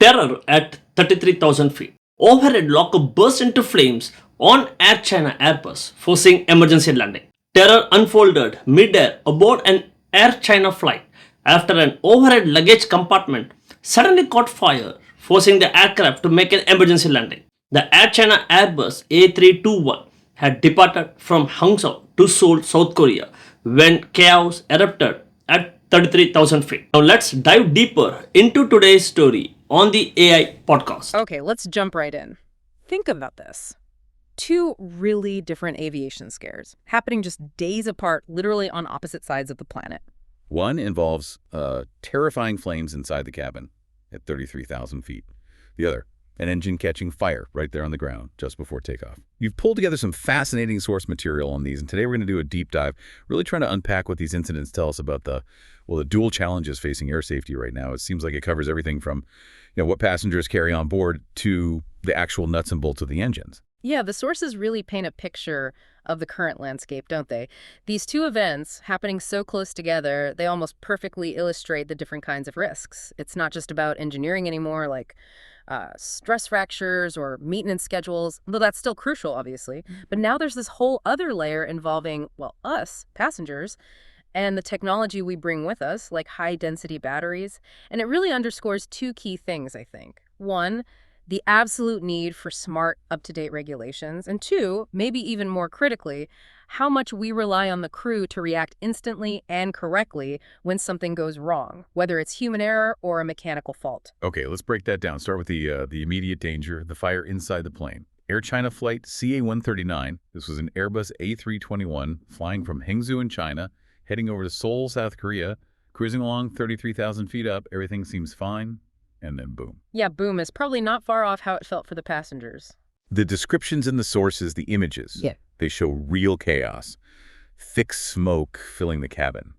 Terror at 33,000 feet. Overhead locker burst into flames on Air China Airbus, forcing emergency landing. Terror unfolded mid-air aboard an Air China flight after an overhead luggage compartment suddenly caught fire, forcing the aircraft to make an emergency landing. The Air China Airbus A321 had departed from Hangzhou to Seoul, South Korea, when chaos erupted at 33,000 feet. Now let's dive deeper into today's story on the AI podcast. Okay, let's jump right in. Think about this. Two really different aviation scares happening just days apart, literally on opposite sides of the planet. One involves terrifying flames inside the cabin at 33,000 feet. The other, an engine catching fire right there on the ground just before takeoff. You've pulled together some fascinating source material on these, and today we're going to do a deep dive, really trying to unpack what these incidents tell us about the dual challenges facing air safety right now. It seems like it covers everything from, what passengers carry on board to the actual nuts and bolts of the engines. Yeah, the sources really paint a picture of the current landscape, don't they? These two events happening so close together, they almost perfectly illustrate the different kinds of risks. It's not just about engineering anymore, like stress fractures or maintenance schedules, though that's still crucial, obviously. But now there's this whole other layer involving, us, passengers, and the technology we bring with us, like high-density batteries. And it really underscores two key things, I think. One, the absolute need for smart, up-to-date regulations. And two, maybe even more critically, how much we rely on the crew to react instantly and correctly when something goes wrong, whether it's human error or a mechanical fault. Okay, let's break that down. Start with the immediate danger, the fire inside the plane. Air China flight CA-139. This was an Airbus A321 flying from Hangzhou in China, heading over to Seoul, South Korea, cruising along 33,000 feet up. Everything seems fine. And then boom. Yeah, boom is probably not far off how it felt for the passengers. The descriptions in the sources, the images, they show real chaos. Thick smoke filling the cabin.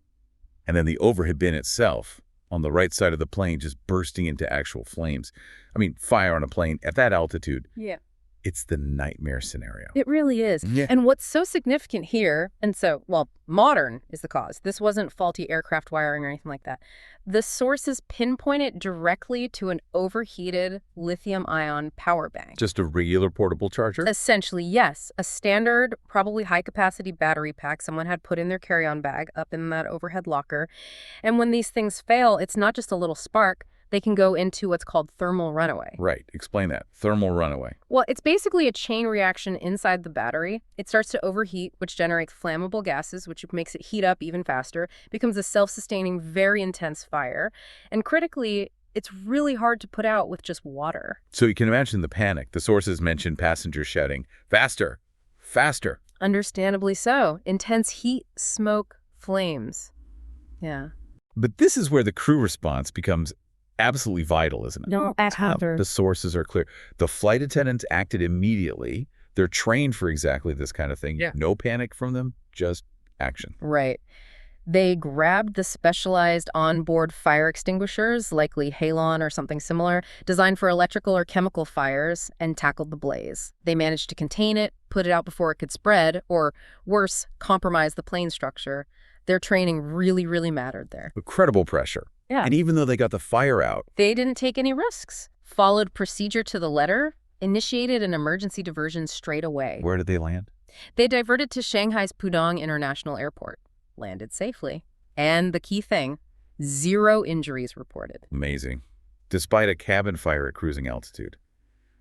And then the overhead bin itself on the right side of the plane just bursting into actual flames. I mean, fire on a plane at that altitude. Yeah. It's the nightmare scenario. It really is. Yeah. And what's so significant here, modern is the cause. This wasn't faulty aircraft wiring or anything like that. The sources pinpoint it directly to an overheated lithium-ion power bank. Just a regular portable charger? Essentially, yes. A standard, probably high-capacity battery pack someone had put in their carry-on bag up in that overhead locker. And when these things fail, it's not just a little spark. They can go into what's called thermal runaway. Right. Explain that. Thermal runaway. Well, it's basically a chain reaction inside the battery. It starts to overheat, which generates flammable gases, which makes it heat up even faster. It becomes a self-sustaining, very intense fire. And critically, it's really hard to put out with just water. So you can imagine the panic. The sources mention passengers shouting, "Faster! Faster!" Understandably so. Intense heat, smoke, flames. Yeah. But this is where the crew response becomes absolutely vital, isn't it? No, The sources are clear. The flight attendants acted immediately. They're trained for exactly this kind of thing. Yeah. No panic from them, just action. Right. They grabbed the specialized onboard fire extinguishers, likely halon or something similar, designed for electrical or chemical fires, and tackled the blaze. They managed to contain it, put it out before it could spread, or worse, compromise the plane structure. Their training really, really mattered there. Incredible pressure. Yeah. And even though they got the fire out, They didn't take any risks, followed procedure to the letter, initiated an emergency diversion straight away. where did they land? They diverted to Shanghai's Pudong International Airport, landed safely. And the key thing, 0 injuries reported. Amazing. Despite a cabin fire at cruising altitude.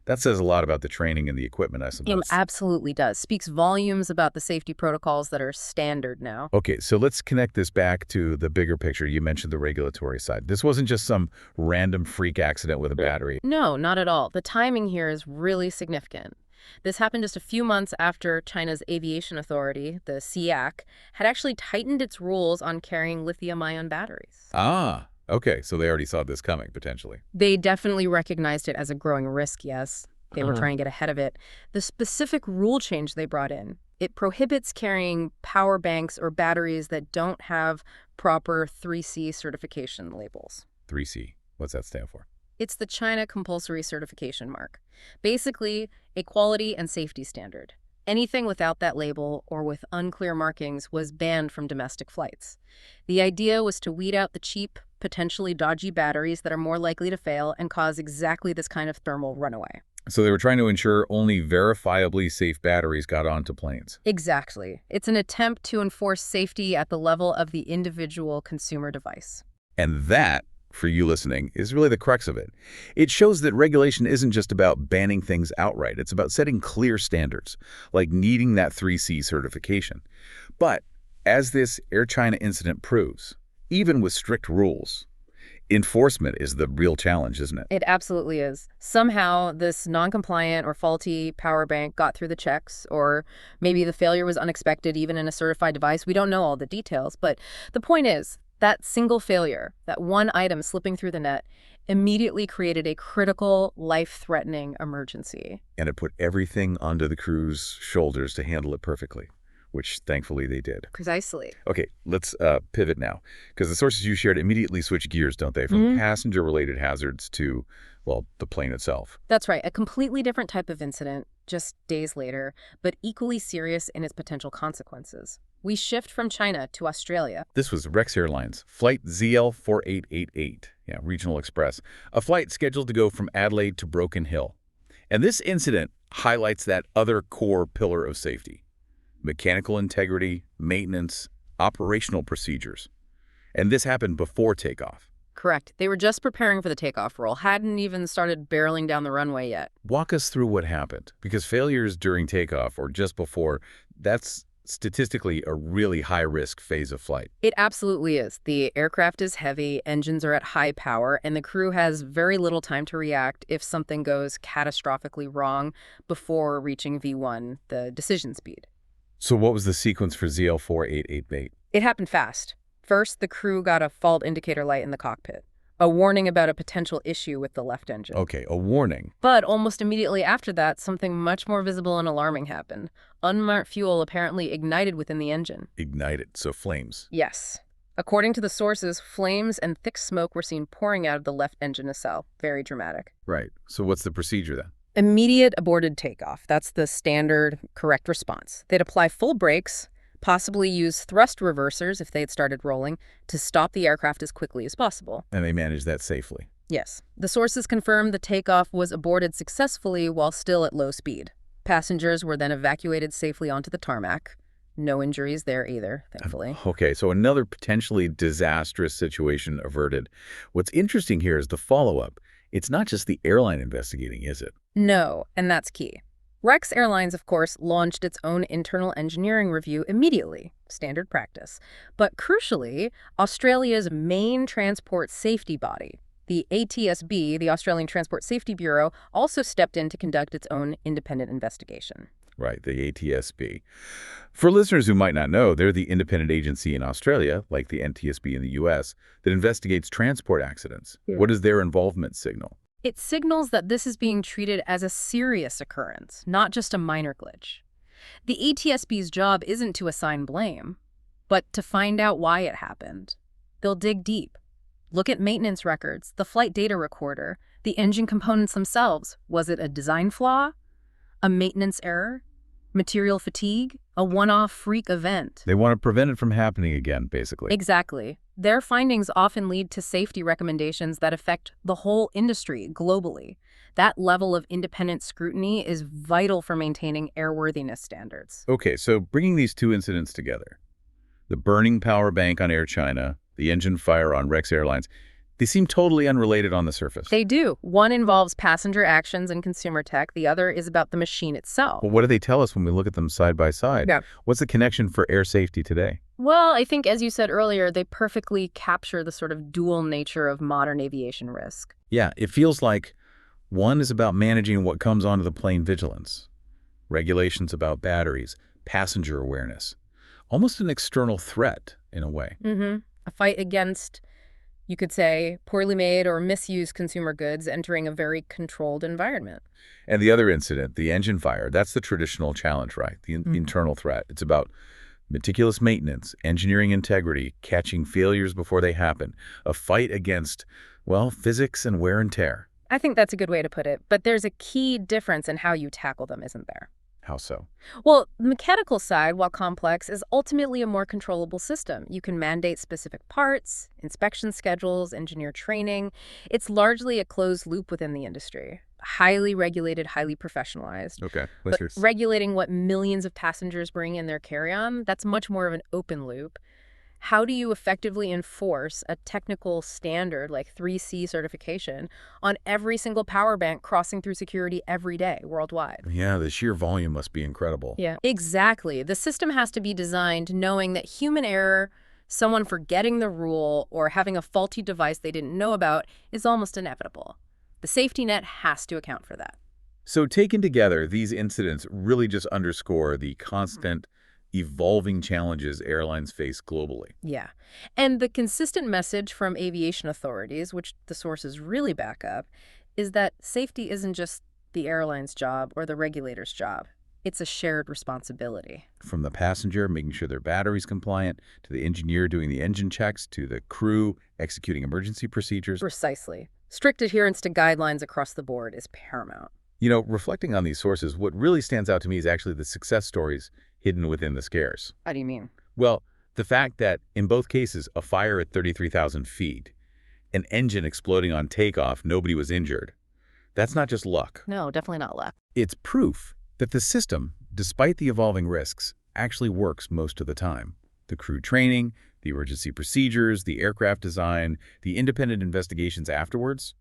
That says a lot about the training and the equipment, I It suppose. absolutely does. Speaks volumes about the safety protocols that are standard now. Okay, so let's connect this back to the bigger picture. You mentioned the regulatory side. This wasn't just some random freak accident with a battery. No, not at all. The timing here is really significant. This happened just a few months after China's aviation authority, the CAAC, had actually tightened its rules on carrying lithium-ion batteries. Ah, okay, so they already saw this coming, potentially. They definitely recognized it as a growing risk, yes. They were trying to get ahead of it. The specific rule change they brought in, it prohibits carrying power banks or batteries that don't have proper 3C certification labels. 3C, what's that stand for? It's the China Compulsory Certification Mark. Basically, a quality and safety standard. Anything without that label or with unclear markings was banned from domestic flights. The idea was to weed out the cheap, potentially dodgy batteries that are more likely to fail and cause exactly this kind of thermal runaway. So they were trying to ensure only verifiably safe batteries got onto planes. Exactly. It's an attempt to enforce safety at the level of the individual consumer device. And that, for you listening, is really the crux of it. It shows that regulation isn't just about banning things outright. It's about setting clear standards, like needing that 3C certification. But as this Air China incident proves, even with strict rules, enforcement is the real challenge, isn't it? It absolutely is. Somehow, this non-compliant or faulty power bank got through the checks, or maybe the failure was unexpected even in a certified device. We don't know all the details, but the point is that single failure, that one item slipping through the net, immediately created a critical, life-threatening emergency. And it put everything onto the crew's shoulders to handle it perfectly, which thankfully they did. Precisely. Okay, let's pivot now, because the sources you shared immediately switch gears, don't they, from passenger-related hazards to, well, the plane itself. That's right. A completely different type of incident, just days later, but equally serious in its potential consequences. We shift from China to Australia. This was Rex Airlines, flight ZL4888, Regional Express, a flight scheduled to go from Adelaide to Broken Hill. And this incident highlights that other core pillar of safety: mechanical integrity, maintenance, operational procedures. And this happened before takeoff. Correct. They were just preparing for the takeoff roll, hadn't even started barreling down the runway yet. Walk us through what happened, because failures during takeoff or just before, that's statistically a really high-risk phase of flight. It absolutely is. The aircraft is heavy, engines are at high power, and the crew has very little time to react if something goes catastrophically wrong before reaching V1, the decision speed. So what was the sequence for ZL4888? It happened fast. First, the crew got a fault indicator light in the cockpit, a warning about a potential issue with the left engine. Okay, a warning. But almost immediately after that, something much more visible and alarming happened. Unmarked fuel apparently ignited within the engine. Ignited, so flames. Yes. According to the sources, flames and thick smoke were seen pouring out of the left engine nacelle. Very dramatic. Right. So what's the procedure then? Immediate aborted takeoff. That's the standard, correct response. They'd apply full brakes, possibly use thrust reversers if they had started rolling, to stop the aircraft as quickly as possible. And they managed that safely. Yes. The sources confirmed the takeoff was aborted successfully while still at low speed. Passengers were then evacuated safely onto the tarmac. No injuries there either, thankfully. Okay, so another potentially disastrous situation averted. What's interesting here is the follow-up. It's not just the airline investigating, is it? No, and that's key. Rex Airlines, of course, launched its own internal engineering review immediately, standard practice. But crucially, Australia's main transport safety body, the ATSB, the Australian Transport Safety Bureau, also stepped in to conduct its own independent investigation. Right, the ATSB. For listeners who might not know, they're the independent agency in Australia, like the NTSB in the U.S., that investigates transport accidents. Yeah. What does their involvement signal? It signals that this is being treated as a serious occurrence, not just a minor glitch. The ATSB's job isn't to assign blame, but to find out why it happened. They'll dig deep. Look at maintenance records, the flight data recorder, the engine components themselves. Was it a design flaw? A maintenance error? Material fatigue? A one-off freak event? They want to prevent it from happening again, basically. Exactly. Their findings often lead to safety recommendations that affect the whole industry globally. That level of independent scrutiny is vital for maintaining airworthiness standards. Okay, so bringing these two incidents together, the burning power bank on Air China, the engine fire on Rex Airlines, they seem totally unrelated on the surface. They do. One involves passenger actions and consumer tech. The other is about the machine itself. Well, what do they tell us when we look at them side by side? Yeah. What's the connection for air safety today? Well, I think, as you said earlier, they perfectly capture the sort of dual nature of modern aviation risk. Yeah, it feels like one is about managing what comes onto the plane: vigilance, regulations about batteries, passenger awareness, almost an external threat in a way. A fight against, you could say, poorly made or misused consumer goods entering a very controlled environment. And the other incident, the engine fire, that's the traditional challenge, right? The internal threat. It's about meticulous maintenance, engineering integrity, catching failures before they happen, a fight against, well, physics and wear and tear. I think that's a good way to put it, but there's a key difference in how you tackle them, isn't there? How so? Well, the mechanical side, while complex, is ultimately a more controllable system. You can mandate specific parts, inspection schedules, engineer training. It's largely a closed loop within the industry. Highly regulated, highly professionalized. Okay. But regulating what millions of passengers bring in their carry-on, that's much more of an open loop. How do you effectively enforce a technical standard like 3C certification on every single power bank crossing through security every day worldwide? Yeah, the sheer volume must be incredible. Yeah, exactly. The system has to be designed knowing that human error, someone forgetting the rule, or having a faulty device they didn't know about is almost inevitable. The safety net has to account for that. So taken together, these incidents really just underscore the constant evolving challenges airlines face globally. Yeah. And the consistent message from aviation authorities, which the sources really back up, is that safety isn't just the airline's job or the regulator's job. It's a shared responsibility. From the passenger making sure their battery's compliant, to the engineer doing the engine checks, to the crew executing emergency procedures. Precisely. Strict adherence to guidelines across the board is paramount. You know, reflecting on these sources, what really stands out to me is actually the success stories hidden within the scares. How do you mean? Well, the fact that in both cases, a fire at 33,000 feet, an engine exploding on takeoff, nobody was injured. That's not just luck. No, definitely not luck. It's proof that the system, despite the evolving risks, actually works most of the time. The crew training, the emergency procedures, the aircraft design, the independent investigations afterwards,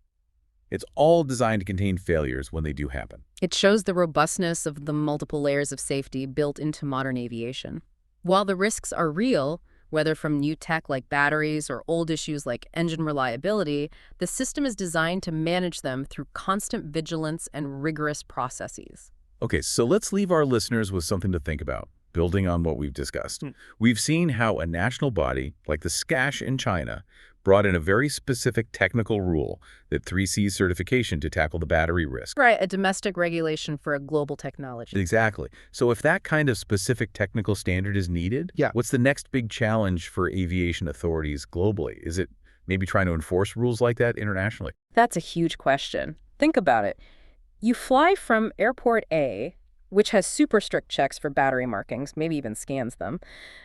it's all designed to contain failures when they do happen. It shows the robustness of the multiple layers of safety built into modern aviation. While the risks are real, whether from new tech like batteries or old issues like engine reliability, the system is designed to manage them through constant vigilance and rigorous processes. Okay, so let's leave our listeners with something to think about, building on what we've discussed. We've seen how a national body, like the SCASH in China, brought in a very specific technical rule, that 3C certification to tackle the battery risk. Right, a domestic regulation for a global technology. Exactly. So if that kind of specific technical standard is needed, what's the next big challenge for aviation authorities globally? Is it maybe trying to enforce rules like that internationally? That's a huge question. Think about it. You fly from Airport A, which has super strict checks for battery markings, maybe even scans them,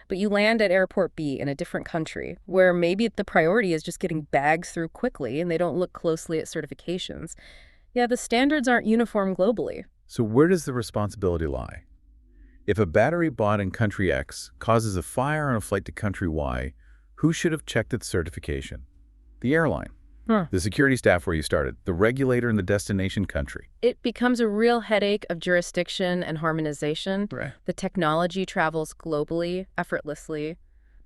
but you land at Airport B in a different country, where maybe the priority is just getting bags through quickly and they don't look closely at certifications. Yeah, the standards aren't uniform globally. So where does the responsibility lie? If a battery bought in country X causes a fire on a flight to country Y, who should have checked its certification? The airline. The security staff where you started, the regulator in the destination country. It becomes a real headache of jurisdiction and harmonization. Right. The technology travels globally, effortlessly.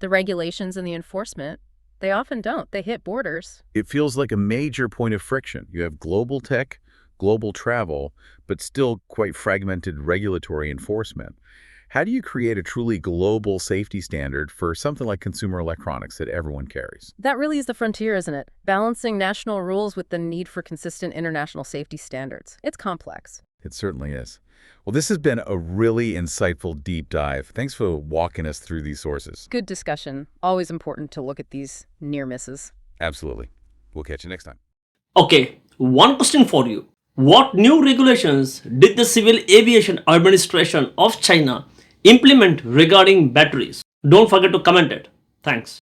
The regulations and the enforcement, they often don't. They hit borders. It feels like a major point of friction. You have global tech, global travel, but still quite fragmented regulatory enforcement. How do you create a truly global safety standard for something like consumer electronics that everyone carries? That really is the frontier, isn't it? Balancing national rules with the need for consistent international safety standards. It's complex. It certainly is. Well, this has been a really insightful deep dive. Thanks for walking us through these sources. Good discussion. Always important to look at these near misses. Absolutely. We'll catch you next time. Okay, one question for you. What new regulations did the Civil Aviation Administration of China implement regarding batteries? Don't forget to comment it. Thanks.